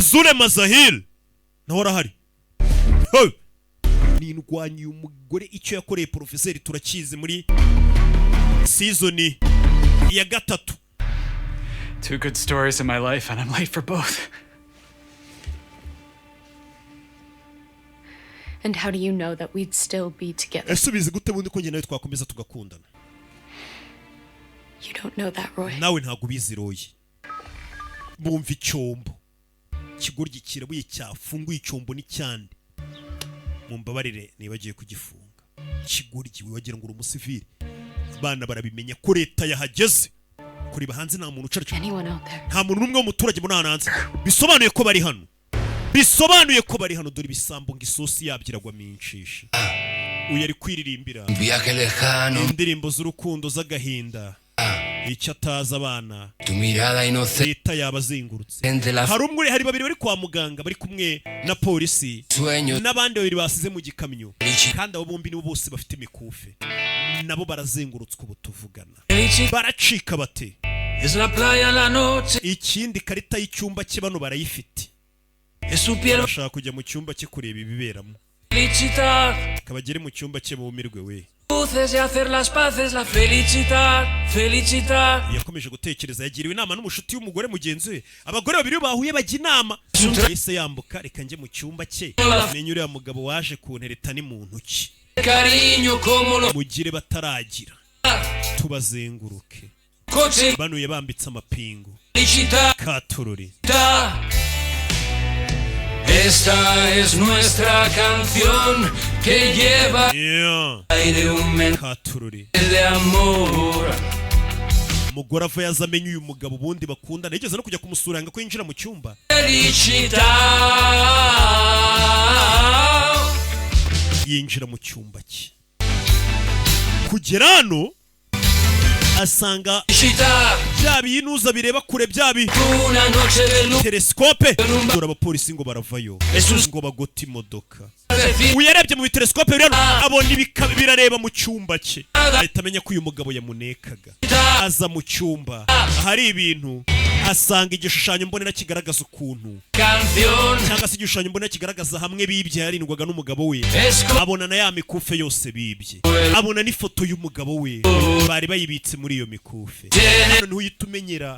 Zule Mazahir nawe arahari. Ni indwanyi umugore icyo yakoreye Profeseri turakizi muri season ya 3. 2 good stories in my life and I'm late for both. And how do you know that we'd still be together? Esubize gute bundi ko nge nawe twakomeza tugakundana? You don't know that, Roy. Nawe ntago ubizi Roy. Bumva icyombo. Kigoryi kirabuye cyafunguye icyombo ni cyande. Mumbabarire nibagiye kugifunga. Kigoryi wagira ngo umusivili. Bana barabimenya ko leta yahageze. Kuri bahanze nta muntu ucaricyo. Nta muntu numwe w'umuturage muri hanze. Bisobanuye ko bari hano. Bisobanuye ko bari hano dore bisambo ngisosi yabyiragwa minshishi. Uyu ari kwiririmbira. Indirimbo z'urukundo z'agahinda. Icyo ataza abana. Leta yabazengurutse. Hari babiri bari kwa muganga bari kumwe na polisi. N'abandi babiri basize mu gikamyo. Kandi abo bombi nibo bose bafite imikufe. Nabo barazengurutswe ubu tuvugana. Baracika bate. Ikindi karita y'icyumba cye bano barayifite. Bashaka kujya mu cyumba cye kureba ibiberamo. Kabagere mu cyumba cye bumirwe we. Yakomeje gutekereza yagiriwe inama n'umushuti w'umugore mugenzi we. Abagore babiri bahuye bajya inama. Yahise yambuka reka njye mu cyumba cye. Menye uriya mugabo waje kuntereta ni muntu ki. Mugire bataragira. Tubazenguruke. Banuye bambitse amapingu. Katururi. Esta es nuestra canción que lleva aire un mensaje de amor. Mugora ava yazamenye uyu mugabo bundi bakundana yigeze no kujya kumusuranga ko yinjira mu cyumba. Yinjira mu cyumba cye. Kugera hano asanga bya binuza bireba kure bya telescope dore abapolisi ngo baravayo ngo bagota imodoka. Uyarebye mu telescope abona birareba mu cyumba cye ahita amenya ko uyu mugabo yamunekaga. Aza mu cyumba hari ibintu asanga igishushanyo mbonera kigaragaza ukuntu cyangwa se igishushanyo mbonera kigaragaza hamwe bibye yarindwaga n'umugabo we. Abona na ya mikufe yose bibye. Abona n'ifoto y'umugabo we bari bayibitse muri iyo mikufe. None uhita umenyera